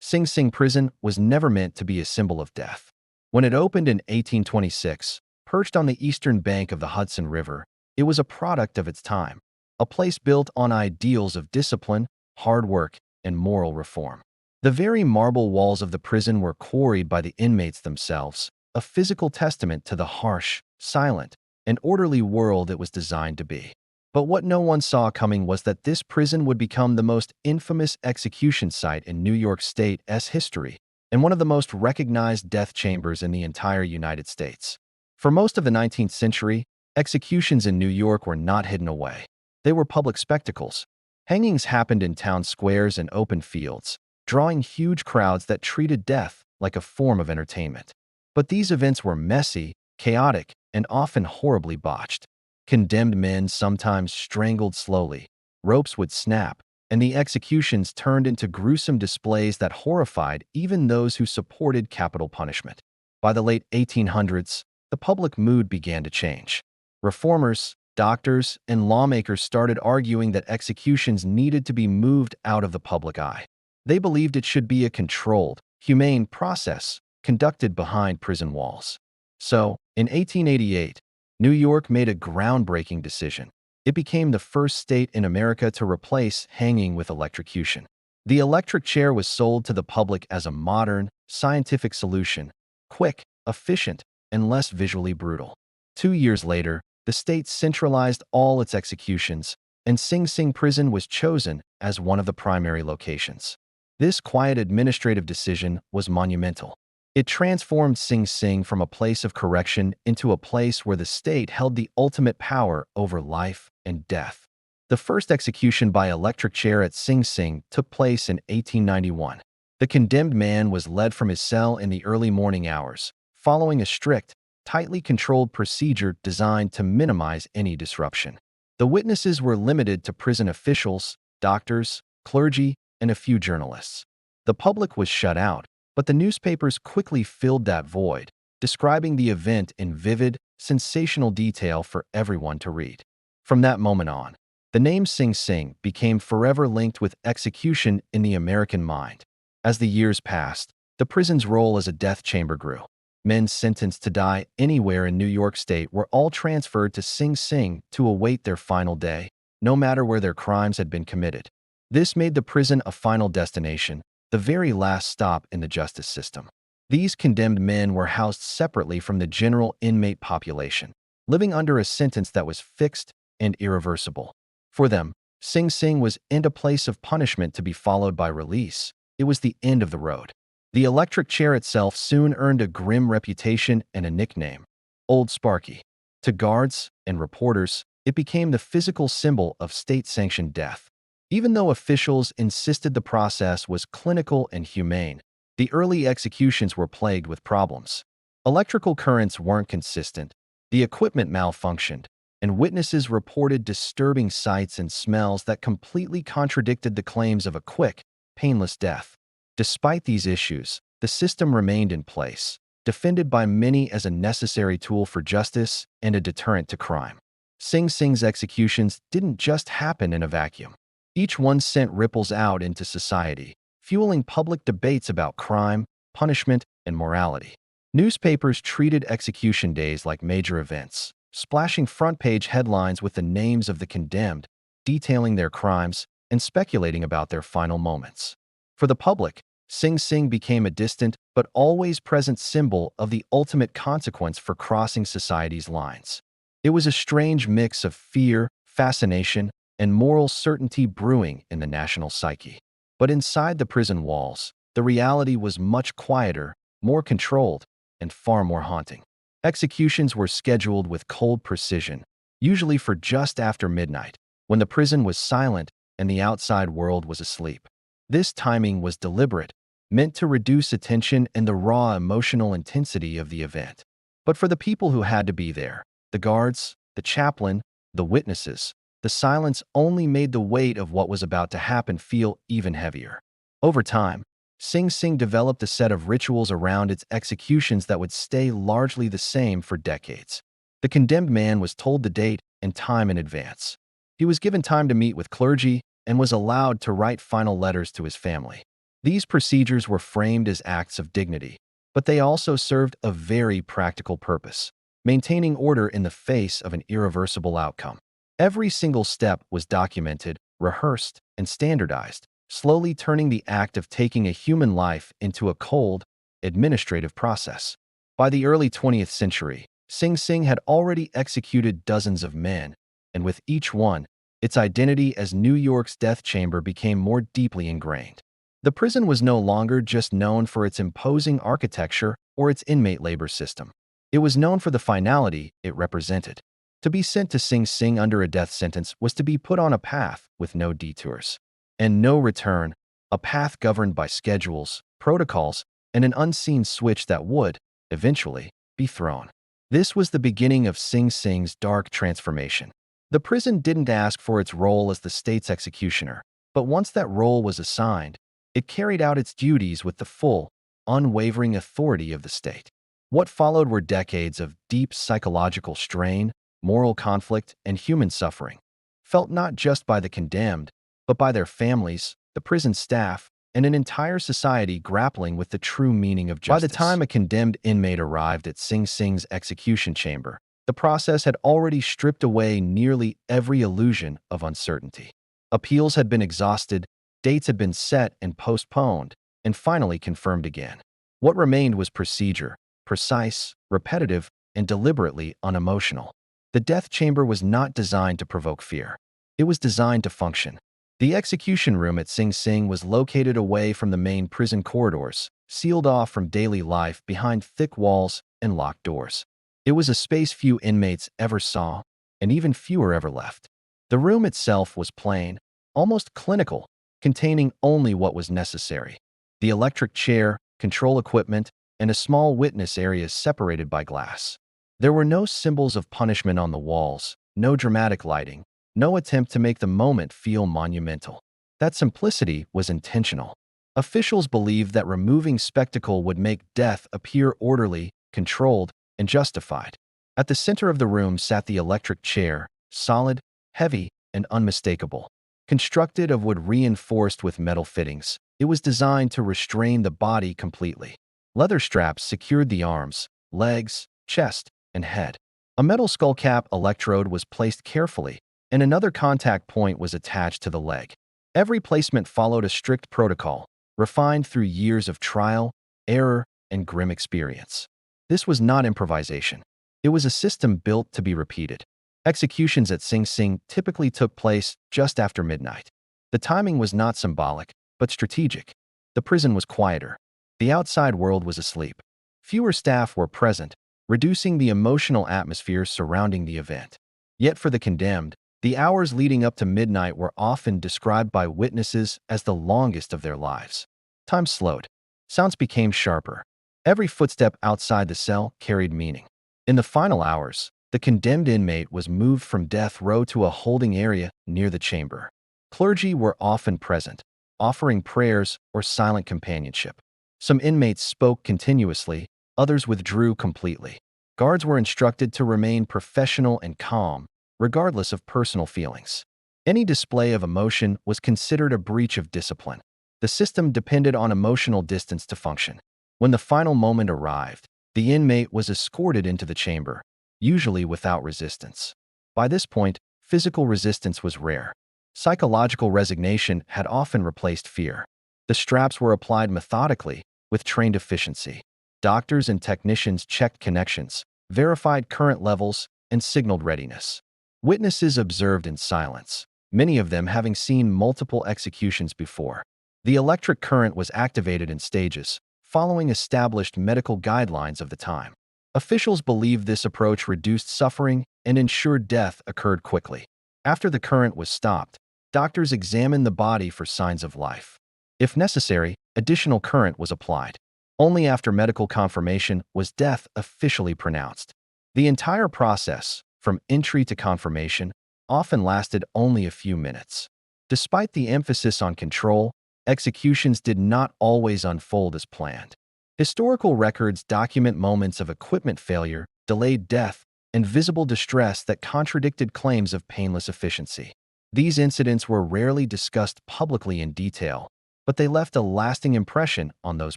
Sing Sing prison was never meant to be a symbol of death. When it opened in 1826, perched on the eastern bank of the Hudson River, it was a product of its time, a place built on ideals of discipline, hard work, and moral reform. The very marble walls of the prison were quarried by the inmates themselves, a physical testament to the harsh, silent, and orderly world it was designed to be. But what no one saw coming was that this prison would become the most infamous execution site in New York State's history and one of the most recognized death chambers in the entire United States. For most of the 19th century, executions in New York were not hidden away. They were public spectacles. Hangings happened in town squares and open fields, drawing huge crowds that treated death like a form of entertainment. But these events were messy, chaotic, and often horribly botched. Condemned men sometimes strangled slowly, ropes would snap, and the executions turned into gruesome displays that horrified even those who supported capital punishment. By the late 1800s, the public mood began to change. Reformers, doctors, and lawmakers started arguing that executions needed to be moved out of the public eye. They believed it should be a controlled, humane process conducted behind prison walls. So, in 1888, New York made a groundbreaking decision. It became the first state in America to replace hanging with electrocution. The electric chair was sold to the public as a modern, scientific solution, quick, efficient, and less visually brutal. 2 years later, the state centralized all its executions, and Sing Sing Prison was chosen as one of the primary locations. This quiet administrative decision was monumental. It transformed Sing Sing from a place of correction into a place where the state held the ultimate power over life and death. The first execution by electric chair at Sing Sing took place in 1891. The condemned man was led from his cell in the early morning hours, following a strict, tightly controlled procedure designed to minimize any disruption. The witnesses were limited to prison officials, doctors, clergy, and a few journalists. The public was shut out, but the newspapers quickly filled that void, describing the event in vivid, sensational detail for everyone to read. From that moment on, the name Sing Sing became forever linked with execution in the American mind. As the years passed, the prison's role as a death chamber grew. Men sentenced to die anywhere in New York State were all transferred to Sing Sing to await their final day, no matter where their crimes had been committed. This made the prison a final destination, the very last stop in the justice system. These condemned men were housed separately from the general inmate population, living under a sentence that was fixed and irreversible. For them, Sing Sing was not a place of punishment to be followed by release. It was the end of the road. The electric chair itself soon earned a grim reputation and a nickname, Old Sparky. To guards and reporters, it became the physical symbol of state-sanctioned death. Even though officials insisted the process was clinical and humane, the early executions were plagued with problems. Electrical currents weren't consistent, the equipment malfunctioned, and witnesses reported disturbing sights and smells that completely contradicted the claims of a quick, painless death. Despite these issues, the system remained in place, defended by many as a necessary tool for justice and a deterrent to crime. Sing Sing's executions didn't just happen in a vacuum. Each one sent ripples out into society, fueling public debates about crime, punishment, and morality. Newspapers treated execution days like major events, splashing front-page headlines with the names of the condemned, detailing their crimes, and speculating about their final moments. For the public, Sing Sing became a distant but always present symbol of the ultimate consequence for crossing society's lines. It was a strange mix of fear, fascination, and moral certainty brewing in the national psyche. But inside the prison walls, the reality was much quieter, more controlled, and far more haunting. Executions were scheduled with cold precision, usually for just after midnight, when the prison was silent and the outside world was asleep. This timing was deliberate, meant to reduce attention and the raw emotional intensity of the event. But for the people who had to be there, the guards, the chaplain, the witnesses, the silence only made the weight of what was about to happen feel even heavier. Over time, Sing Sing developed a set of rituals around its executions that would stay largely the same for decades. The condemned man was told the date and time in advance. He was given time to meet with clergy and was allowed to write final letters to his family. These procedures were framed as acts of dignity, but they also served a very practical purpose: maintaining order in the face of an irreversible outcome. Every single step was documented, rehearsed, and standardized, slowly turning the act of taking a human life into a cold, administrative process. By the early 20th century, Sing Sing had already executed dozens of men, and with each one, its identity as New York's death chamber became more deeply ingrained. The prison was no longer just known for its imposing architecture or its inmate labor system. It was known for the finality it represented. To be sent to Sing Sing under a death sentence was to be put on a path with no detours and no return, a path governed by schedules, protocols, and an unseen switch that would, eventually, be thrown. This was the beginning of Sing Sing's dark transformation. The prison didn't ask for its role as the state's executioner, but once that role was assigned, it carried out its duties with the full, unwavering authority of the state. What followed were decades of deep psychological strain, moral conflict, and human suffering, felt not just by the condemned, but by their families, the prison staff, and an entire society grappling with the true meaning of justice. By the time a condemned inmate arrived at Sing Sing's execution chamber, the process had already stripped away nearly every illusion of uncertainty. Appeals had been exhausted, dates had been set and postponed, and finally confirmed again. What remained was procedure, precise, repetitive, and deliberately unemotional. The death chamber was not designed to provoke fear. It was designed to function. The execution room at Sing Sing was located away from the main prison corridors, sealed off from daily life behind thick walls and locked doors. It was a space few inmates ever saw, and even fewer ever left. The room itself was plain, almost clinical, containing only what was necessary: the electric chair, control equipment, and a small witness area separated by glass. There were no symbols of punishment on the walls, no dramatic lighting, no attempt to make the moment feel monumental. That simplicity was intentional. Officials believed that removing spectacle would make death appear orderly, controlled, and justified. At the center of the room sat the electric chair, solid, heavy, and unmistakable. Constructed of wood reinforced with metal fittings, it was designed to restrain the body completely. Leather straps secured the arms, legs, chest, and head. A metal skull cap electrode was placed carefully, and another contact point was attached to the leg. Every placement followed a strict protocol, refined through years of trial, error, and grim experience. This was not improvisation. It was a system built to be repeated. Executions at Sing Sing typically took place just after midnight. The timing was not symbolic, but strategic. The prison was quieter. The outside world was asleep. Fewer staff were present, reducing the emotional atmosphere surrounding the event. Yet for the condemned, the hours leading up to midnight were often described by witnesses as the longest of their lives. Time slowed. Sounds became sharper. Every footstep outside the cell carried meaning. In the final hours, the condemned inmate was moved from death row to a holding area near the chamber. Clergy were often present, offering prayers or silent companionship. Some inmates spoke continuously, others withdrew completely. Guards were instructed to remain professional and calm, regardless of personal feelings. Any display of emotion was considered a breach of discipline. The system depended on emotional distance to function. When the final moment arrived, the inmate was escorted into the chamber, usually without resistance. By this point, physical resistance was rare. Psychological resignation had often replaced fear. The straps were applied methodically, with trained efficiency. Doctors and technicians checked connections, verified current levels, and signaled readiness. Witnesses observed in silence, many of them having seen multiple executions before. The electric current was activated in stages, following established medical guidelines of the time. Officials believed this approach reduced suffering and ensured death occurred quickly. After the current was stopped, doctors examined the body for signs of life. If necessary, additional current was applied. Only after medical confirmation was death officially pronounced. The entire process, from entry to confirmation, often lasted only a few minutes. Despite the emphasis on control, executions did not always unfold as planned. Historical records document moments of equipment failure, delayed death, and visible distress that contradicted claims of painless efficiency. These incidents were rarely discussed publicly in detail, but they left a lasting impression on those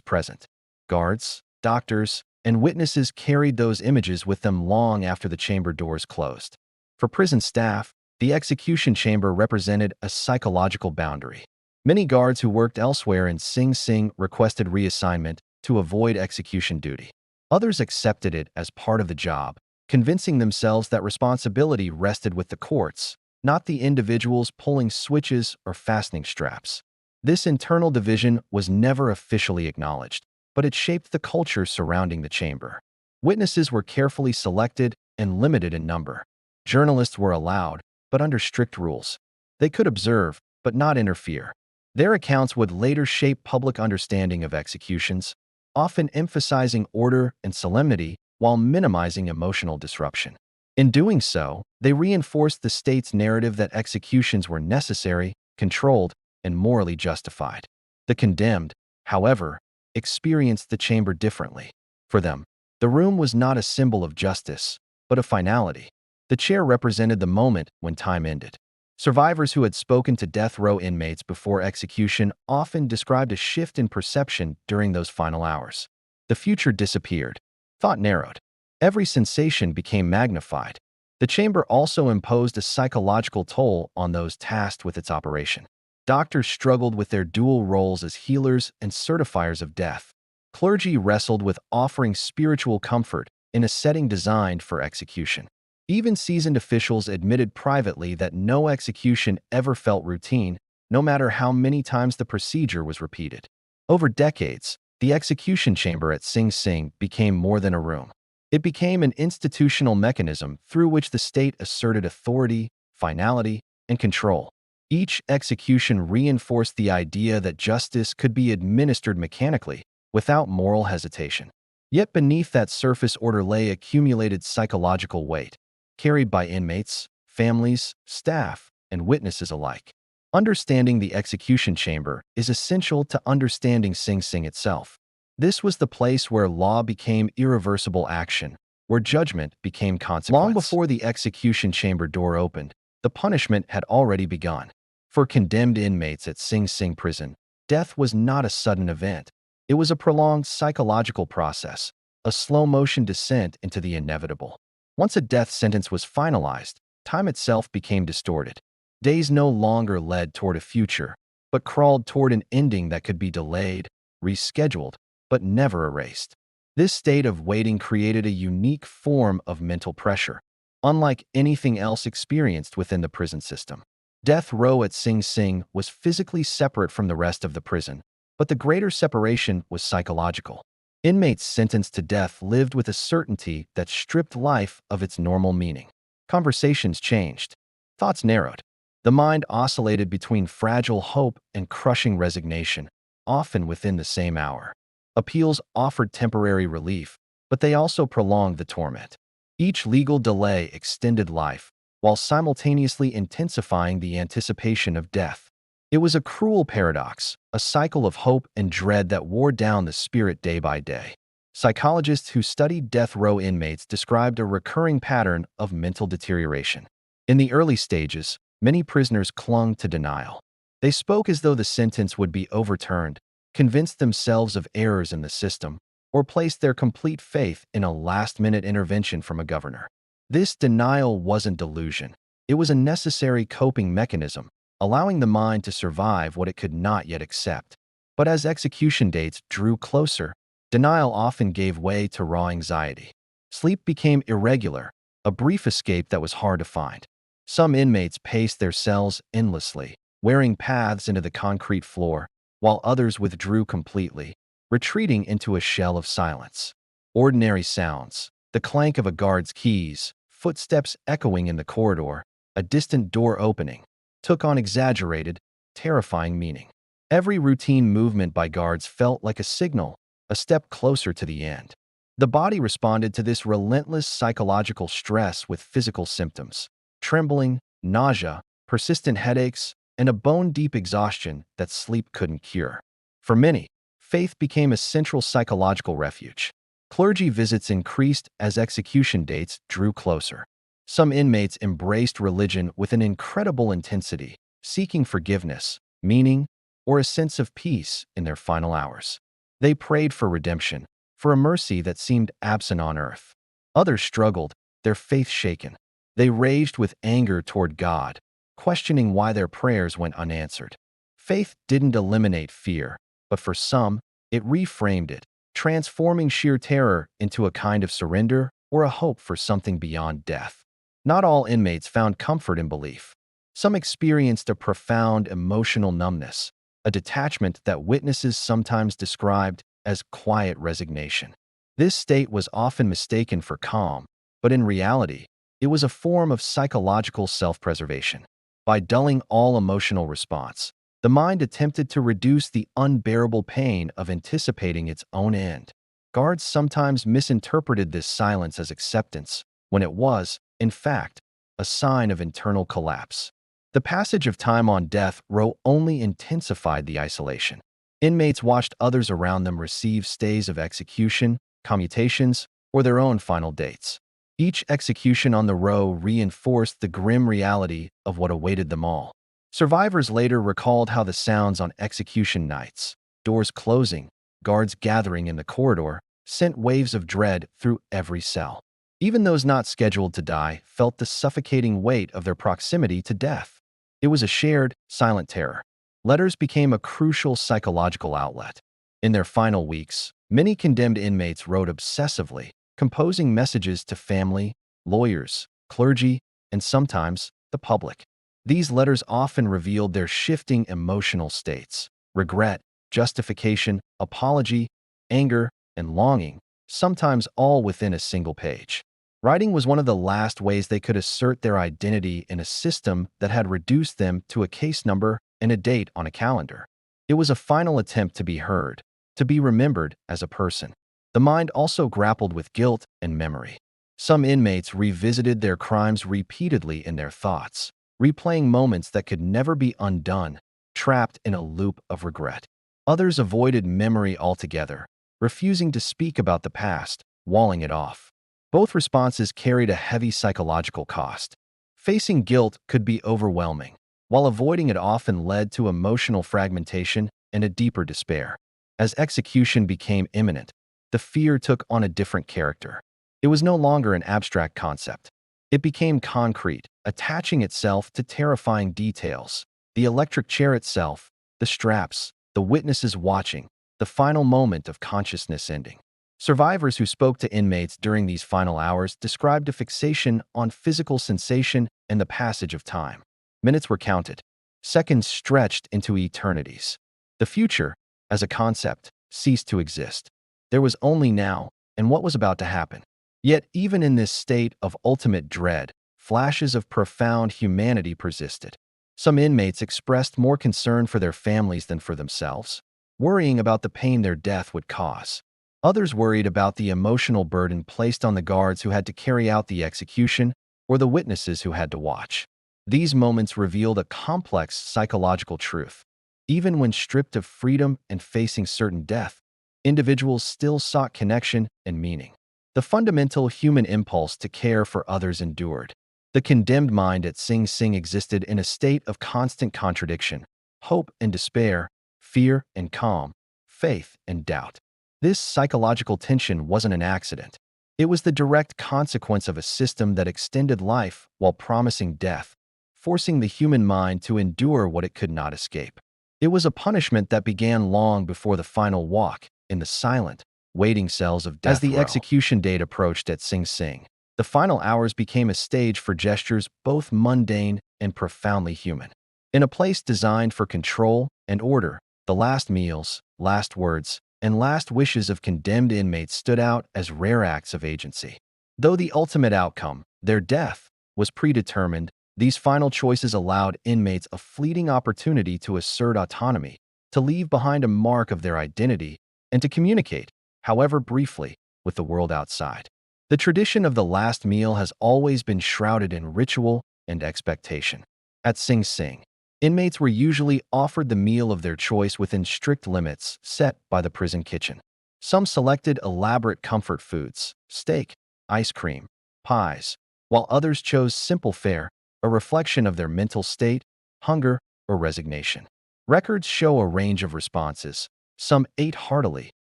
present. Guards, doctors, and witnesses carried those images with them long after the chamber doors closed. For prison staff, the execution chamber represented a psychological boundary. Many guards who worked elsewhere in Sing Sing requested reassignment to avoid execution duty. Others accepted it as part of the job, convincing themselves that responsibility rested with the courts, not the individuals pulling switches or fastening straps. This internal division was never officially acknowledged, but it shaped the culture surrounding the chamber. Witnesses were carefully selected and limited in number. Journalists were allowed, but under strict rules. They could observe, but not interfere. Their accounts would later shape public understanding of executions, often emphasizing order and solemnity while minimizing emotional disruption. In doing so, they reinforced the state's narrative that executions were necessary, controlled, and morally justified. The condemned, however, experienced the chamber differently. For them, the room was not a symbol of justice, but of finality. The chair represented the moment when time ended. Survivors who had spoken to death row inmates before execution often described a shift in perception during those final hours. The future disappeared. Thought narrowed. Every sensation became magnified. The chamber also imposed a psychological toll on those tasked with its operation. Doctors struggled with their dual roles as healers and certifiers of death. Clergy wrestled with offering spiritual comfort in a setting designed for execution. Even seasoned officials admitted privately that no execution ever felt routine, no matter how many times the procedure was repeated. Over decades, the execution chamber at Sing Sing became more than a room. It became an institutional mechanism through which the state asserted authority, finality, and control. Each execution reinforced the idea that justice could be administered mechanically, without moral hesitation. Yet beneath that surface order lay accumulated psychological weight, carried by inmates, families, staff, and witnesses alike. Understanding the execution chamber is essential to understanding Sing Sing itself. This was the place where law became irreversible action, where judgment became consequence. Long before the execution chamber door opened, the punishment had already begun. For condemned inmates at Sing Sing prison, death was not a sudden event. It was a prolonged psychological process, a slow-motion descent into the inevitable. Once a death sentence was finalized, time itself became distorted. Days no longer led toward a future, but crawled toward an ending that could be delayed, rescheduled, but never erased. This state of waiting created a unique form of mental pressure, unlike anything else experienced within the prison system. Death row at Sing Sing was physically separate from the rest of the prison, but the greater separation was psychological. Inmates sentenced to death lived with a certainty that stripped life of its normal meaning. Conversations changed. Thoughts narrowed. The mind oscillated between fragile hope and crushing resignation, often within the same hour. Appeals offered temporary relief, but they also prolonged the torment. Each legal delay extended life, while simultaneously intensifying the anticipation of death. It was a cruel paradox, a cycle of hope and dread that wore down the spirit day by day. Psychologists who studied death row inmates described a recurring pattern of mental deterioration. In the early stages, many prisoners clung to denial. They spoke as though the sentence would be overturned, convinced themselves of errors in the system, or placed their complete faith in a last-minute intervention from a governor. This denial wasn't delusion. It was a necessary coping mechanism, allowing the mind to survive what it could not yet accept. But as execution dates drew closer, denial often gave way to raw anxiety. Sleep became irregular, a brief escape that was hard to find. Some inmates paced their cells endlessly, wearing paths into the concrete floor, while others withdrew completely, retreating into a shell of silence. Ordinary sounds, the clank of a guard's keys, footsteps echoing in the corridor, a distant door opening, took on exaggerated, terrifying meaning. Every routine movement by guards felt like a signal, a step closer to the end. The body responded to this relentless psychological stress with physical symptoms: trembling, nausea, persistent headaches, and a bone-deep exhaustion that sleep couldn't cure. For many, faith became a central psychological refuge. Clergy visits increased as execution dates drew closer. Some inmates embraced religion with an incredible intensity, seeking forgiveness, meaning, or a sense of peace in their final hours. They prayed for redemption, for a mercy that seemed absent on earth. Others struggled, their faith shaken. They raged with anger toward God, questioning why their prayers went unanswered. Faith didn't eliminate fear, but for some, it reframed it, transforming sheer terror into a kind of surrender or a hope for something beyond death. Not all inmates found comfort in belief. Some experienced a profound emotional numbness, a detachment that witnesses sometimes described as quiet resignation. This state was often mistaken for calm, but in reality, it was a form of psychological self-preservation. By dulling all emotional response, the mind attempted to reduce the unbearable pain of anticipating its own end. Guards sometimes misinterpreted this silence as acceptance, when it was, in fact, a sign of internal collapse. The passage of time on death row only intensified the isolation. Inmates watched others around them receive stays of execution, commutations, or their own final dates. Each execution on the row reinforced the grim reality of what awaited them all. Survivors later recalled how the sounds on execution nights, doors closing, guards gathering in the corridor, sent waves of dread through every cell. Even those not scheduled to die felt the suffocating weight of their proximity to death. It was a shared, silent terror. Letters became a crucial psychological outlet. In their final weeks, many condemned inmates wrote obsessively, composing messages to family, lawyers, clergy, and sometimes the public. These letters often revealed their shifting emotional states: regret, justification, apology, anger, and longing, sometimes all within a single page. Writing was one of the last ways they could assert their identity in a system that had reduced them to a case number and a date on a calendar. It was a final attempt to be heard, to be remembered as a person. The mind also grappled with guilt and memory. Some inmates revisited their crimes repeatedly in their thoughts, replaying moments that could never be undone, trapped in a loop of regret. Others avoided memory altogether, refusing to speak about the past, walling it off. Both responses carried a heavy psychological cost. Facing guilt could be overwhelming, while avoiding it often led to emotional fragmentation and a deeper despair. As execution became imminent, the fear took on a different character. It was no longer an abstract concept. It became concrete, attaching itself to terrifying details: the electric chair itself, the straps, the witnesses watching, the final moment of consciousness ending. Survivors who spoke to inmates during these final hours described a fixation on physical sensation and the passage of time. Minutes were counted, seconds stretched into eternities. The future, as a concept, ceased to exist. There was only now and what was about to happen. Yet, even in this state of ultimate dread, flashes of profound humanity persisted. Some inmates expressed more concern for their families than for themselves, worrying about the pain their death would cause. Others worried about the emotional burden placed on the guards who had to carry out the execution or the witnesses who had to watch. These moments revealed a complex psychological truth. Even when stripped of freedom and facing certain death, individuals still sought connection and meaning. The fundamental human impulse to care for others endured. The condemned mind at Sing Sing existed in a state of constant contradiction: hope and despair, fear and calm, faith and doubt. This psychological tension wasn't an accident. It was the direct consequence of a system that extended life while promising death, forcing the human mind to endure what it could not escape. It was a punishment that began long before the final walk, in the silent, waiting cells of death row. As the execution date approached at Sing Sing, the final hours became a stage for gestures both mundane and profoundly human. In a place designed for control and order, the last meals, last words, and last wishes of condemned inmates stood out as rare acts of agency. Though the ultimate outcome, their death, was predetermined, these final choices allowed inmates a fleeting opportunity to assert autonomy, to leave behind a mark of their identity, and to communicate, however briefly, with the world outside. The tradition of the last meal has always been shrouded in ritual and expectation. At Sing Sing, inmates were usually offered the meal of their choice within strict limits set by the prison kitchen. Some selected elaborate comfort foods: steak, ice cream, pies, while others chose simple fare, a reflection of their mental state, hunger, or resignation. Records show a range of responses. Some ate heartily,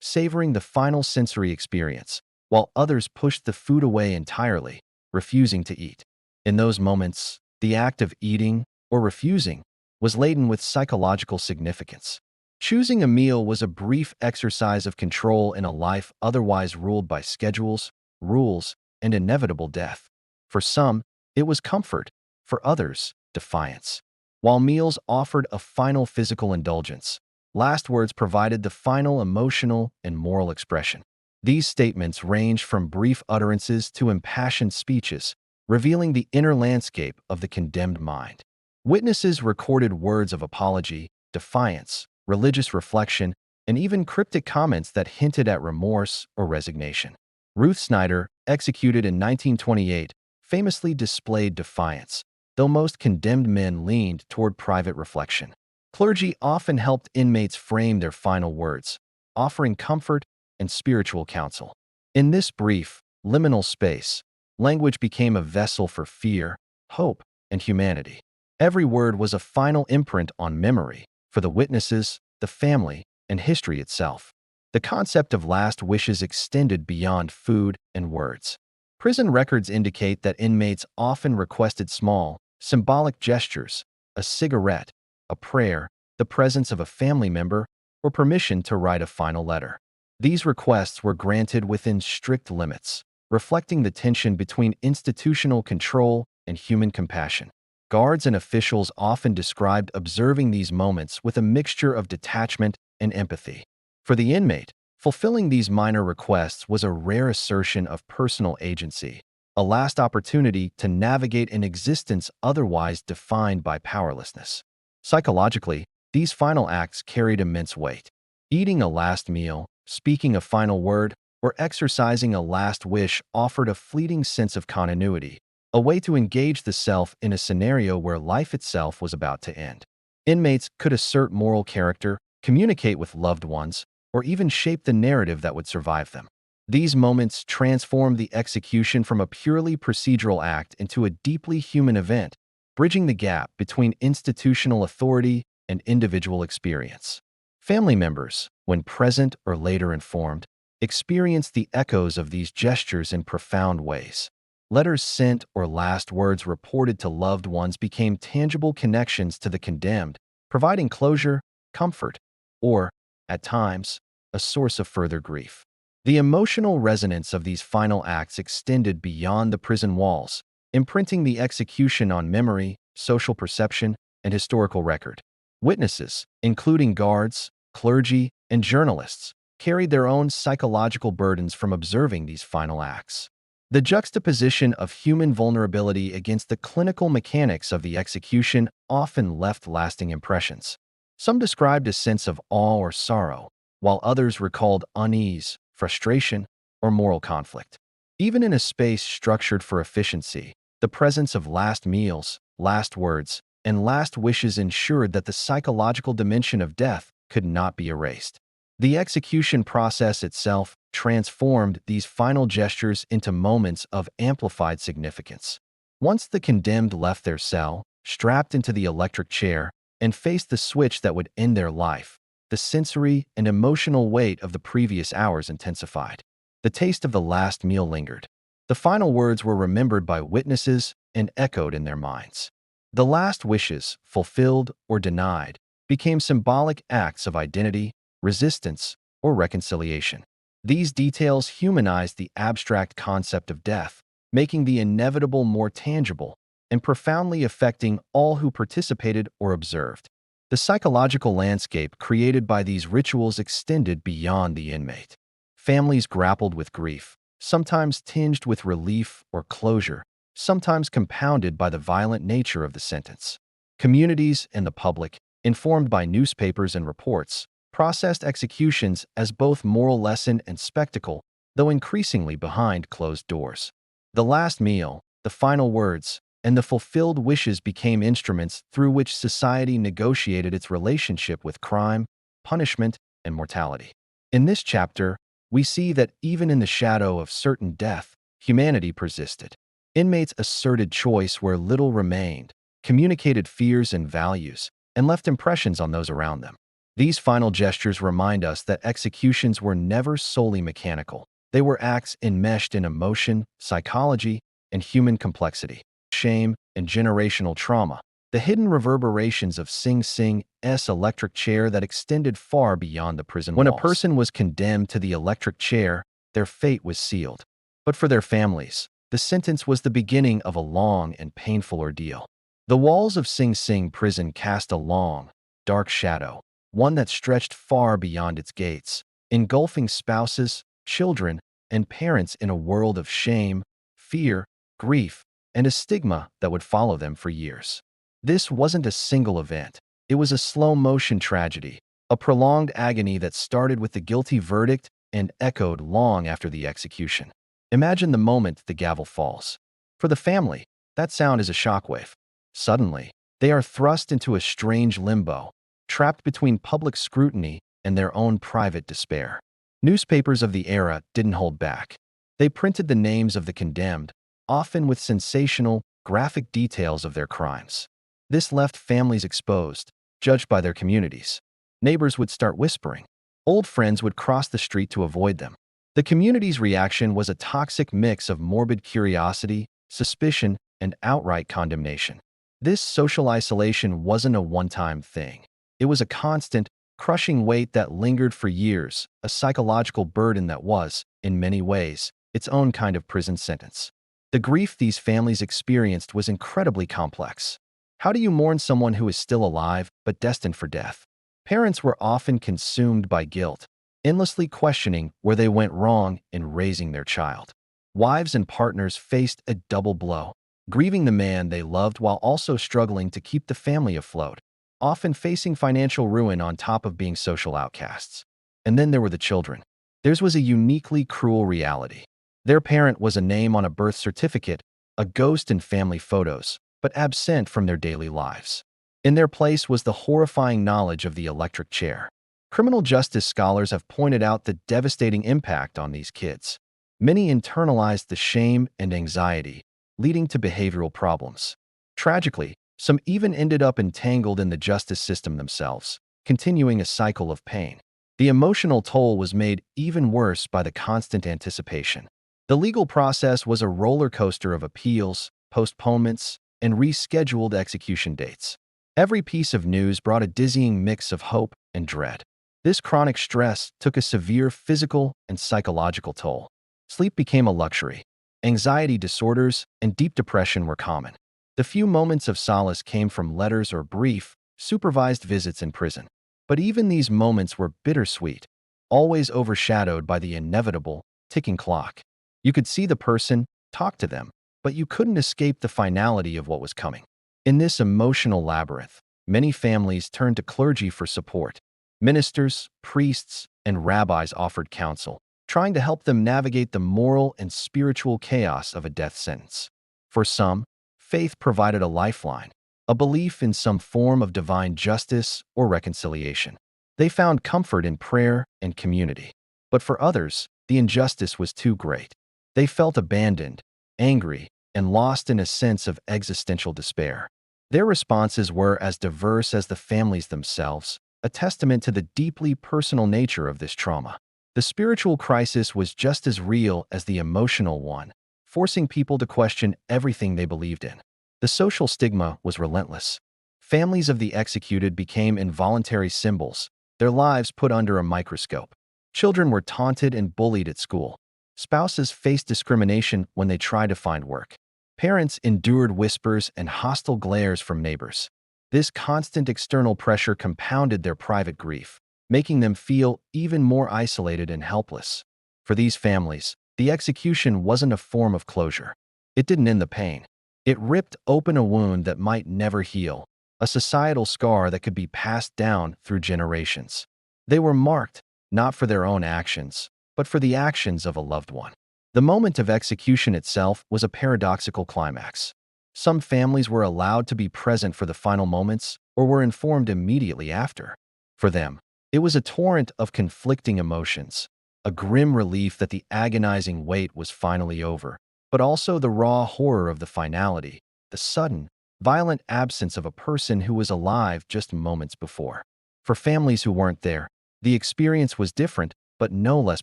savoring the final sensory experience, while others pushed the food away entirely, refusing to eat. In those moments, the act of eating or refusing was laden with psychological significance. Choosing a meal was a brief exercise of control in a life otherwise ruled by schedules, rules, and inevitable death. For some, it was comfort; for others, defiance. While meals offered a final physical indulgence, last words provided the final emotional and moral expression. These statements ranged from brief utterances to impassioned speeches, revealing the inner landscape of the condemned mind. Witnesses recorded words of apology, defiance, religious reflection, and even cryptic comments that hinted at remorse or resignation. Ruth Snyder, executed in 1928, famously displayed defiance, though most condemned men leaned toward private reflection. Clergy often helped inmates frame their final words, offering comfort and spiritual counsel. In this brief, liminal space, language became a vessel for fear, hope, and humanity. Every word was a final imprint on memory for the witnesses, the family, and history itself. The concept of last wishes extended beyond food and words. Prison records indicate that inmates often requested small, symbolic gestures: a cigarette, a prayer, the presence of a family member, or permission to write a final letter. These requests were granted within strict limits, reflecting the tension between institutional control and human compassion. Guards and officials often described observing these moments with a mixture of detachment and empathy. For the inmate, fulfilling these minor requests was a rare assertion of personal agency, a last opportunity to navigate an existence otherwise defined by powerlessness. Psychologically, these final acts carried immense weight. Eating a last meal, speaking a final word, or exercising a last wish offered a fleeting sense of continuity, a way to engage the self in a scenario where life itself was about to end. Inmates could assert moral character, communicate with loved ones, or even shape the narrative that would survive them. These moments transformed the execution from a purely procedural act into a deeply human event, bridging the gap between institutional authority and individual experience. Family members, when present or later informed, experienced the echoes of these gestures in profound ways. Letters sent or last words reported to loved ones became tangible connections to the condemned, providing closure, comfort, or, at times, a source of further grief. The emotional resonance of these final acts extended beyond the prison walls, imprinting the execution on memory, social perception, and historical record. Witnesses, including guards, clergy, and journalists, carried their own psychological burdens from observing these final acts. The juxtaposition of human vulnerability against the clinical mechanics of the execution often left lasting impressions. Some described a sense of awe or sorrow, while others recalled unease, frustration, or moral conflict. Even in a space structured for efficiency, the presence of last meals, last words, and last wishes ensured that the psychological dimension of death could not be erased. The execution process itself transformed these final gestures into moments of amplified significance. Once the condemned left their cell, strapped into the electric chair, and faced the switch that would end their life, the sensory and emotional weight of the previous hours intensified. The taste of the last meal lingered. The final words were remembered by witnesses and echoed in their minds. The last wishes, fulfilled or denied, became symbolic acts of identity, resistance, or reconciliation. These details humanized the abstract concept of death, making the inevitable more tangible and profoundly affecting all who participated or observed. The psychological landscape created by these rituals extended beyond the inmate. Families grappled with grief, sometimes tinged with relief or closure, sometimes compounded by the violent nature of the sentence. Communities and the public, informed by newspapers and reports, processed executions as both moral lesson and spectacle, though increasingly behind closed doors. The last meal, the final words, and the fulfilled wishes became instruments through which society negotiated its relationship with crime, punishment, and mortality. In this chapter, we see that even in the shadow of certain death, humanity persisted. Inmates asserted choice where little remained, communicated fears and values, and left impressions on those around them. These final gestures remind us that executions were never solely mechanical. They were acts enmeshed in emotion, psychology, and human complexity, shame, and generational trauma, the hidden reverberations of Sing Sing's electric chair that extended far beyond the prison walls. When a person was condemned to the electric chair, their fate was sealed. But for their families, the sentence was the beginning of a long and painful ordeal. The walls of Sing Sing prison cast a long, dark shadow, one that stretched far beyond its gates, engulfing spouses, children, and parents in a world of shame, fear, grief, and a stigma that would follow them for years. This wasn't a single event. It was a slow-motion tragedy, a prolonged agony that started with the guilty verdict and echoed long after the execution. Imagine the moment the gavel falls. For the family, that sound is a shockwave. Suddenly, they are thrust into a strange limbo, trapped between public scrutiny and their own private despair. Newspapers of the era didn't hold back. They printed the names of the condemned, often with sensational, graphic details of their crimes. This left families exposed, judged by their communities. Neighbors would start whispering. Old friends would cross the street to avoid them. The community's reaction was a toxic mix of morbid curiosity, suspicion, and outright condemnation. This social isolation wasn't a one-time thing. It was a constant, crushing weight that lingered for years, a psychological burden that was, in many ways, its own kind of prison sentence. The grief these families experienced was incredibly complex. How do you mourn someone who is still alive but destined for death? Parents were often consumed by guilt, endlessly questioning where they went wrong in raising their child. Wives and partners faced a double blow, grieving the man they loved while also struggling to keep the family afloat, often facing financial ruin on top of being social outcasts. And then there were the children. Theirs was a uniquely cruel reality. Their parent was a name on a birth certificate, a ghost in family photos, but absent from their daily lives. In their place was the horrifying knowledge of the electric chair. Criminal justice scholars have pointed out the devastating impact on these kids. Many internalized the shame and anxiety, leading to behavioral problems. Tragically, some even ended up entangled in the justice system themselves, continuing a cycle of pain. The emotional toll was made even worse by the constant anticipation. The legal process was a roller coaster of appeals, postponements, and rescheduled execution dates. Every piece of news brought a dizzying mix of hope and dread. This chronic stress took a severe physical and psychological toll. Sleep became a luxury. Anxiety disorders and deep depression were common. The few moments of solace came from letters or brief, supervised visits in prison. But even these moments were bittersweet, always overshadowed by the inevitable, ticking clock. You could see the person, talk to them, but you couldn't escape the finality of what was coming. In this emotional labyrinth, many families turned to clergy for support. Ministers, priests, and rabbis offered counsel, trying to help them navigate the moral and spiritual chaos of a death sentence. For some, faith provided a lifeline, a belief in some form of divine justice or reconciliation. They found comfort in prayer and community. But for others, the injustice was too great. They felt abandoned, angry, and lost in a sense of existential despair. Their responses were as diverse as the families themselves, a testament to the deeply personal nature of this trauma. The spiritual crisis was just as real as the emotional one, forcing people to question everything they believed in. The social stigma was relentless. Families of the executed became involuntary symbols, their lives put under a microscope. Children were taunted and bullied at school. Spouses faced discrimination when they tried to find work. Parents endured whispers and hostile glares from neighbors. This constant external pressure compounded their private grief, making them feel even more isolated and helpless. For these families, the execution wasn't a form of closure. It didn't end the pain. It ripped open a wound that might never heal, a societal scar that could be passed down through generations. They were marked, not for their own actions, but for the actions of a loved one. The moment of execution itself was a paradoxical climax. Some families were allowed to be present for the final moments or were informed immediately after. For them, it was a torrent of conflicting emotions, a grim relief that the agonizing wait was finally over, but also the raw horror of the finality, the sudden, violent absence of a person who was alive just moments before. For families who weren't there, the experience was different, but no less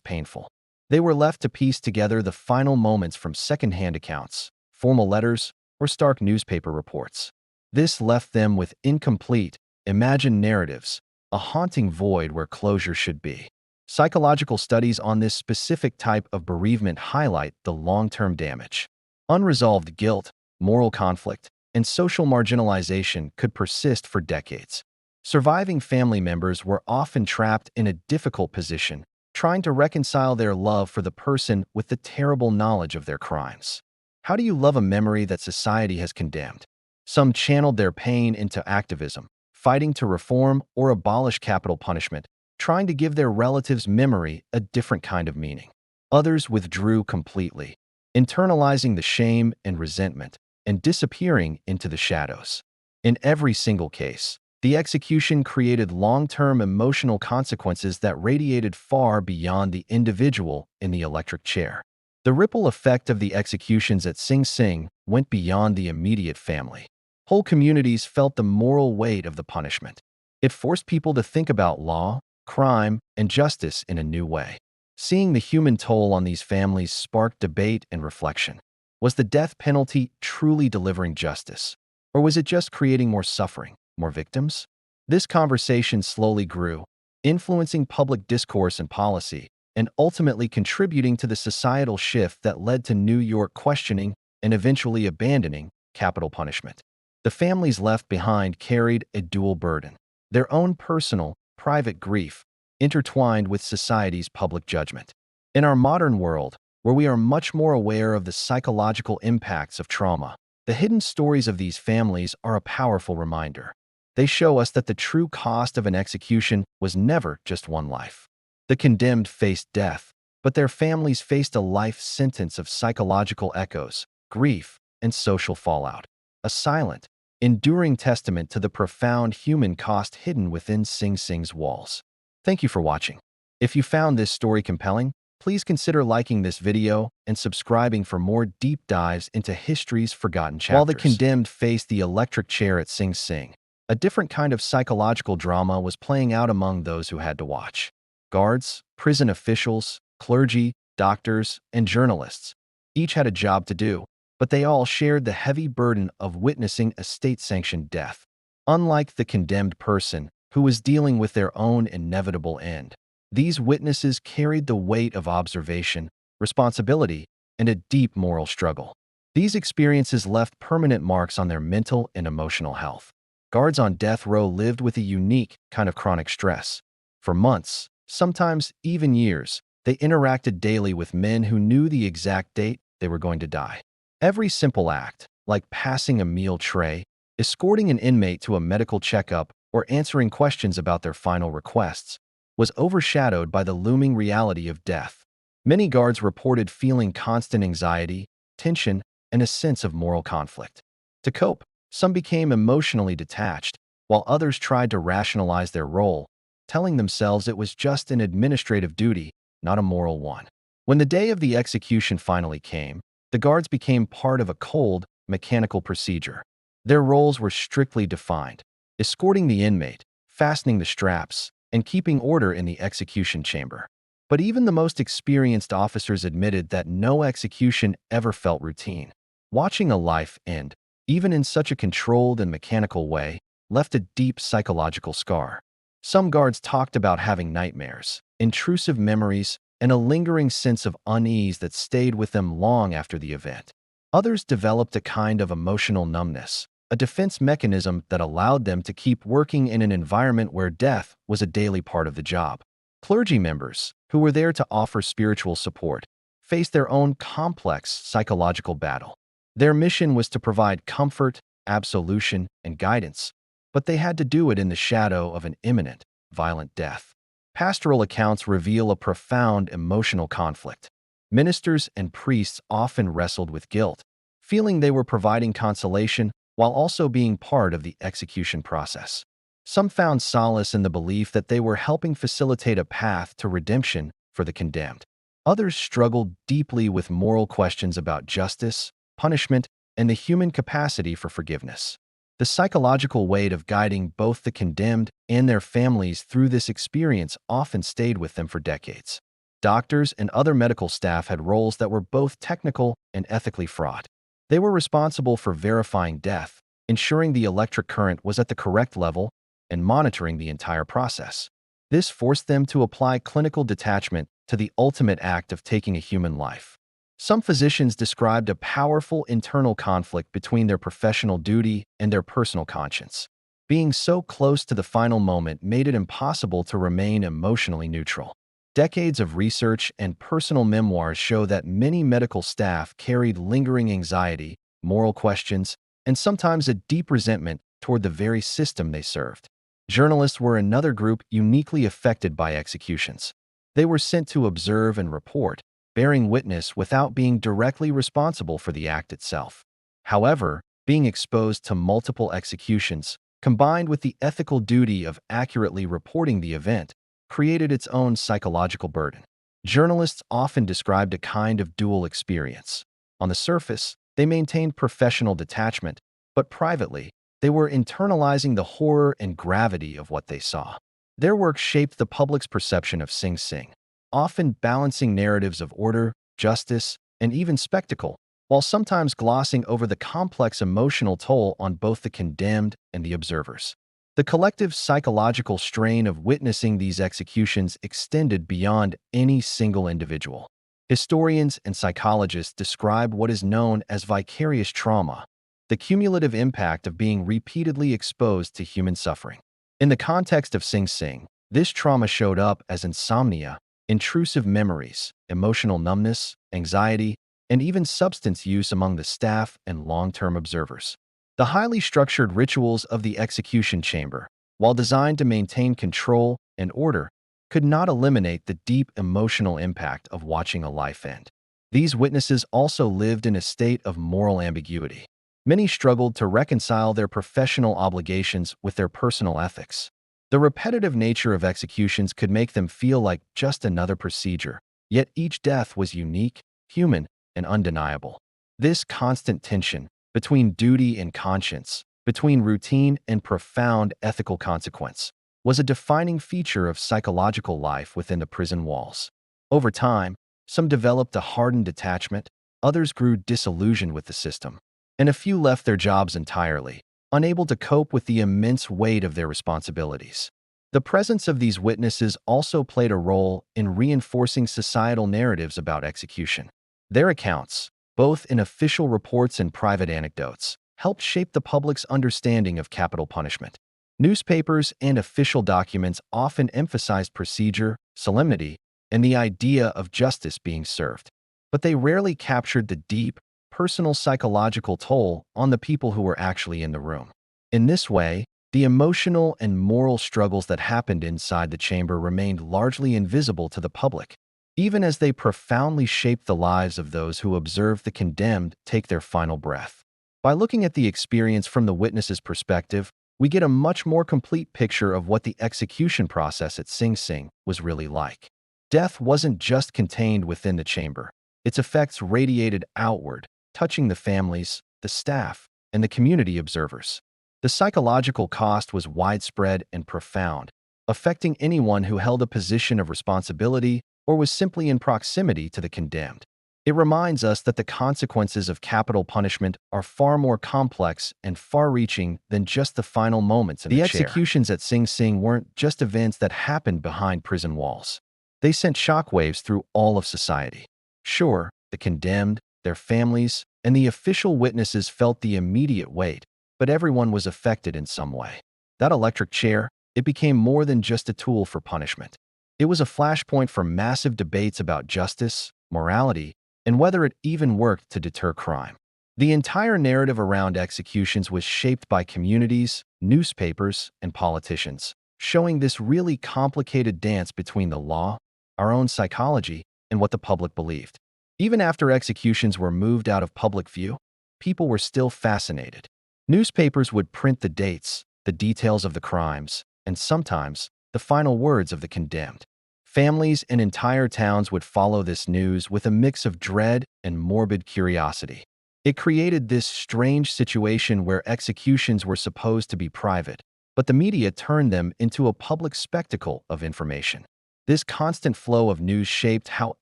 painful. They were left to piece together the final moments from secondhand accounts, formal letters, or stark newspaper reports. This left them with incomplete, imagined narratives, a haunting void where closure should be. Psychological studies on this specific type of bereavement highlight the long-term damage. Unresolved guilt, moral conflict, and social marginalization could persist for decades. Surviving family members were often trapped in a difficult position, trying to reconcile their love for the person with the terrible knowledge of their crimes. How do you love a memory that society has condemned? Some channeled their pain into activism, fighting to reform or abolish capital punishment, trying to give their relatives' memory a different kind of meaning. Others withdrew completely, internalizing the shame and resentment, and disappearing into the shadows. In every single case, the execution created long-term emotional consequences that radiated far beyond the individual in the electric chair. The ripple effect of the executions at Sing Sing went beyond the immediate family. Whole communities felt the moral weight of the punishment. It forced people to think about law, crime, and justice in a new way. Seeing the human toll on these families sparked debate and reflection. Was the death penalty truly delivering justice? Or was it just creating more suffering, more victims? This conversation slowly grew, influencing public discourse and policy, and ultimately contributing to the societal shift that led to New York questioning and eventually abandoning capital punishment. The families left behind carried a dual burden: their own personal, private grief, intertwined with society's public judgment. In our modern world, where we are much more aware of the psychological impacts of trauma, the hidden stories of these families are a powerful reminder. They show us that the true cost of an execution was never just one life. The condemned faced death, but their families faced a life sentence of psychological echoes, grief, and social fallout. A silent, enduring testament to the profound human cost hidden within Sing Sing's walls. Thank you for watching. If you found this story compelling, please consider liking this video and subscribing for more deep dives into history's forgotten chapters. While the condemned faced the electric chair at Sing Sing, a different kind of psychological drama was playing out among those who had to watch. Guards, prison officials, clergy, doctors, and journalists each had a job to do, but they all shared the heavy burden of witnessing a state-sanctioned death. Unlike the condemned person, who was dealing with their own inevitable end, these witnesses carried the weight of observation, responsibility, and a deep moral struggle. These experiences left permanent marks on their mental and emotional health. Guards on death row lived with a unique kind of chronic stress. For months, sometimes even years, they interacted daily with men who knew the exact date they were going to die. Every simple act, like passing a meal tray, escorting an inmate to a medical checkup, or answering questions about their final requests, was overshadowed by the looming reality of death. Many guards reported feeling constant anxiety, tension, and a sense of moral conflict. To cope, some became emotionally detached, while others tried to rationalize their role, telling themselves it was just an administrative duty, not a moral one. When the day of the execution finally came, the guards became part of a cold, mechanical procedure. Their roles were strictly defined: escorting the inmate, fastening the straps, and keeping order in the execution chamber. But even the most experienced officers admitted that no execution ever felt routine. Watching a life end, even in such a controlled and mechanical way, left a deep psychological scar. Some guards talked about having nightmares, intrusive memories, and a lingering sense of unease that stayed with them long after the event. Others developed a kind of emotional numbness, a defense mechanism that allowed them to keep working in an environment where death was a daily part of the job. Clergy members, who were there to offer spiritual support, faced their own complex psychological battle. Their mission was to provide comfort, absolution, and guidance, but they had to do it in the shadow of an imminent, violent death. Pastoral accounts reveal a profound emotional conflict. Ministers and priests often wrestled with guilt, feeling they were providing consolation while also being part of the execution process. Some found solace in the belief that they were helping facilitate a path to redemption for the condemned. Others struggled deeply with moral questions about justice, punishment, and the human capacity for forgiveness. The psychological weight of guiding both the condemned and their families through this experience often stayed with them for decades. Doctors and other medical staff had roles that were both technical and ethically fraught. They were responsible for verifying death, ensuring the electric current was at the correct level, and monitoring the entire process. This forced them to apply clinical detachment to the ultimate act of taking a human life. Some physicians described a powerful internal conflict between their professional duty and their personal conscience. Being so close to the final moment made it impossible to remain emotionally neutral. Decades of research and personal memoirs show that many medical staff carried lingering anxiety, moral questions, and sometimes a deep resentment toward the very system they served. Journalists were another group uniquely affected by executions. They were sent to observe and report, bearing witness without being directly responsible for the act itself. However, being exposed to multiple executions, combined with the ethical duty of accurately reporting the event, created its own psychological burden. Journalists often described a kind of dual experience. On the surface, they maintained professional detachment, but privately, they were internalizing the horror and gravity of what they saw. Their work shaped the public's perception of Sing Sing, often balancing narratives of order, justice, and even spectacle, while sometimes glossing over the complex emotional toll on both the condemned and the observers. The collective psychological strain of witnessing these executions extended beyond any single individual. Historians and psychologists describe what is known as vicarious trauma, the cumulative impact of being repeatedly exposed to human suffering. In the context of Sing Sing, this trauma showed up as insomnia, intrusive memories, emotional numbness, anxiety, and even substance use among the staff and long-term observers. The highly structured rituals of the execution chamber, while designed to maintain control and order, could not eliminate the deep emotional impact of watching a life end. These witnesses also lived in a state of moral ambiguity. Many struggled to reconcile their professional obligations with their personal ethics. The repetitive nature of executions could make them feel like just another procedure, yet each death was unique, human, and undeniable. This constant tension between duty and conscience, between routine and profound ethical consequence, was a defining feature of psychological life within the prison walls. Over time, some developed a hardened detachment, others grew disillusioned with the system, and a few left their jobs entirely, unable to cope with the immense weight of their responsibilities. The presence of these witnesses also played a role in reinforcing societal narratives about execution. Their accounts, both in official reports and private anecdotes, helped shape the public's understanding of capital punishment. Newspapers and official documents often emphasized procedure, solemnity, and the idea of justice being served, but they rarely captured the deep, personal psychological toll on the people who were actually in the room. In this way, the emotional and moral struggles that happened inside the chamber remained largely invisible to the public, even as they profoundly shaped the lives of those who observed the condemned take their final breath. By looking at the experience from the witness's perspective, we get a much more complete picture of what the execution process at Sing Sing was really like. Death wasn't just contained within the chamber. Its effects radiated outward, touching the families, the staff, and the community observers. The psychological cost was widespread and profound, affecting anyone who held a position of responsibility or was simply in proximity to the condemned. It reminds us that the consequences of capital punishment are far more complex and far-reaching than just the final moments in the chair. The executions at Sing Sing weren't just events that happened behind prison walls. They sent shockwaves through all of society. Sure, the condemned, their families, and the official witnesses felt the immediate weight, but everyone was affected in some way. That electric chair, it became more than just a tool for punishment. It was a flashpoint for massive debates about justice, morality, and whether it even worked to deter crime. The entire narrative around executions was shaped by communities, newspapers, and politicians, showing this really complicated dance between the law, our own psychology, and what the public believed. Even after executions were moved out of public view, people were still fascinated. Newspapers would print the dates, the details of the crimes, and sometimes the final words of the condemned. Families and entire towns would follow this news with a mix of dread and morbid curiosity. It created this strange situation where executions were supposed to be private, but the media turned them into a public spectacle of information. This constant flow of news shaped how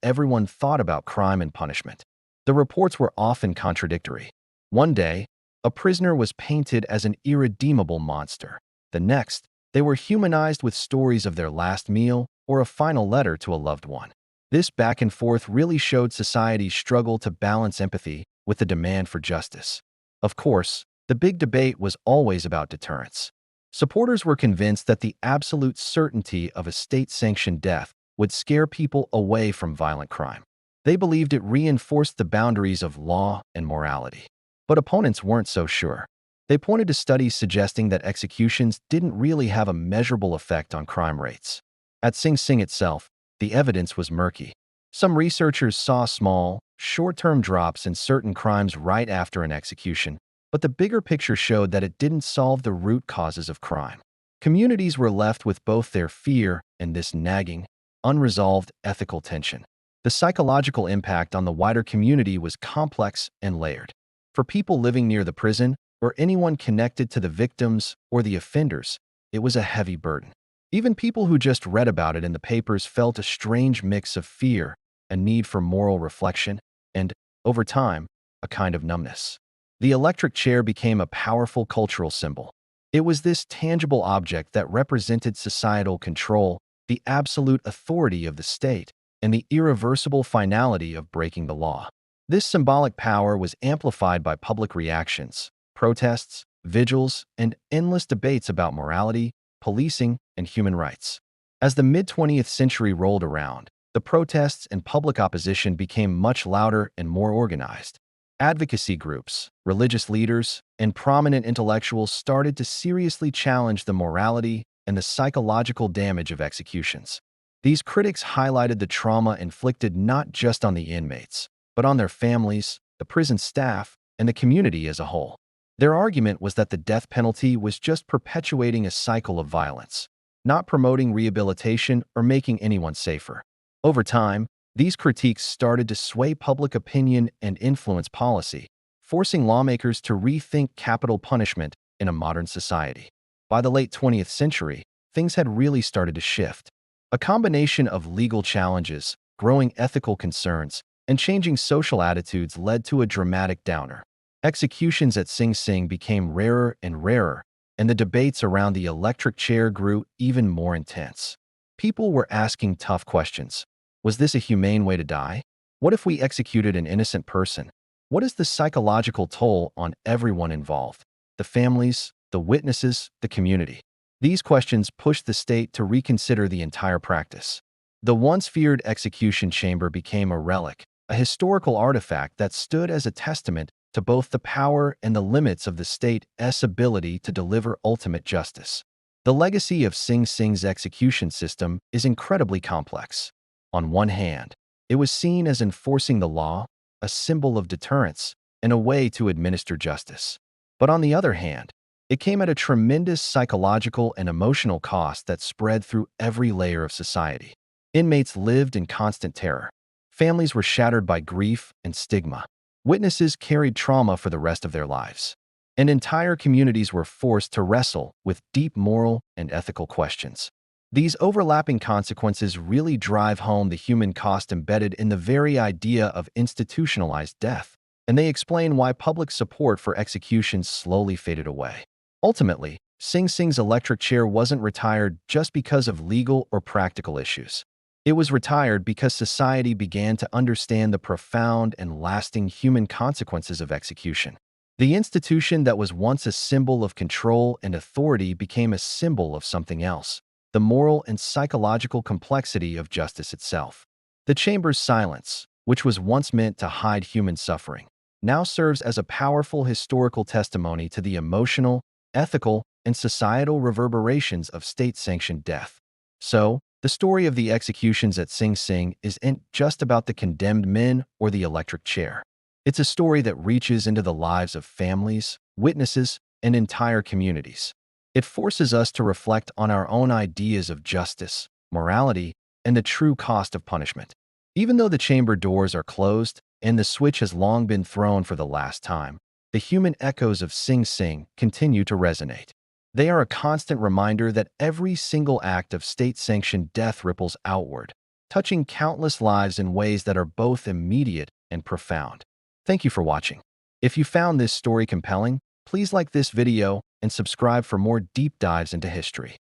everyone thought about crime and punishment. The reports were often contradictory. One day, a prisoner was painted as an irredeemable monster. The next, they were humanized with stories of their last meal or a final letter to a loved one. This back and forth really showed society's struggle to balance empathy with the demand for justice. Of course, the big debate was always about deterrence. Supporters were convinced that the absolute certainty of a state-sanctioned death would scare people away from violent crime. They believed it reinforced the boundaries of law and morality. But opponents weren't so sure. They pointed to studies suggesting that executions didn't really have a measurable effect on crime rates. At Sing Sing itself, the evidence was murky. Some researchers saw small, short-term drops in certain crimes right after an execution, but the bigger picture showed that it didn't solve the root causes of crime. Communities were left with both their fear and this nagging, unresolved ethical tension. The psychological impact on the wider community was complex and layered. For people living near the prison, or anyone connected to the victims or the offenders, it was a heavy burden. Even people who just read about it in the papers felt a strange mix of fear, a need for moral reflection, and, over time, a kind of numbness. The electric chair became a powerful cultural symbol. It was this tangible object that represented societal control, the absolute authority of the state, and the irreversible finality of breaking the law. This symbolic power was amplified by public reactions, protests, vigils, and endless debates about morality, policing, and human rights. As the mid-20th century rolled around, the protests and public opposition became much louder and more organized. Advocacy groups, religious leaders, and prominent intellectuals started to seriously challenge the morality and the psychological damage of executions. These critics highlighted the trauma inflicted not just on the inmates, but on their families, the prison staff, and the community as a whole. Their argument was that the death penalty was just perpetuating a cycle of violence, not promoting rehabilitation or making anyone safer. Over time, these critiques started to sway public opinion and influence policy, forcing lawmakers to rethink capital punishment in a modern society. By the late 20th century, things had really started to shift. A combination of legal challenges, growing ethical concerns, and changing social attitudes led to a dramatic downer. Executions at Sing Sing became rarer and rarer, and the debates around the electric chair grew even more intense. People were asking tough questions. Was this a humane way to die? What if we executed an innocent person? What is the psychological toll on everyone involved? The families, the witnesses, the community. These questions pushed the state to reconsider the entire practice. The once feared execution chamber became a relic, a historical artifact that stood as a testament to both the power and the limits of the state's ability to deliver ultimate justice. The legacy of Sing Sing's execution system is incredibly complex. On one hand, it was seen as enforcing the law, a symbol of deterrence, and a way to administer justice. But on the other hand, it came at a tremendous psychological and emotional cost that spread through every layer of society. Inmates lived in constant terror. Families were shattered by grief and stigma. Witnesses carried trauma for the rest of their lives. And entire communities were forced to wrestle with deep moral and ethical questions. These overlapping consequences really drive home the human cost embedded in the very idea of institutionalized death, and they explain why public support for executions slowly faded away. Ultimately, Sing Sing's electric chair wasn't retired just because of legal or practical issues. It was retired because society began to understand the profound and lasting human consequences of execution. The institution that was once a symbol of control and authority became a symbol of something else, the moral and psychological complexity of justice itself. The chamber's silence, which was once meant to hide human suffering, now serves as a powerful historical testimony to the emotional, ethical, and societal reverberations of state-sanctioned death. So, the story of the executions at Sing Sing isn't just about the condemned men or the electric chair. It's a story that reaches into the lives of families, witnesses, and entire communities. It forces us to reflect on our own ideas of justice, morality, and the true cost of punishment. Even though the chamber doors are closed, and the switch has long been thrown for the last time, the human echoes of Sing Sing continue to resonate. They are a constant reminder that every single act of state-sanctioned death ripples outward, touching countless lives in ways that are both immediate and profound. Thank you for watching. If you found this story compelling, please like this video and subscribe for more deep dives into history.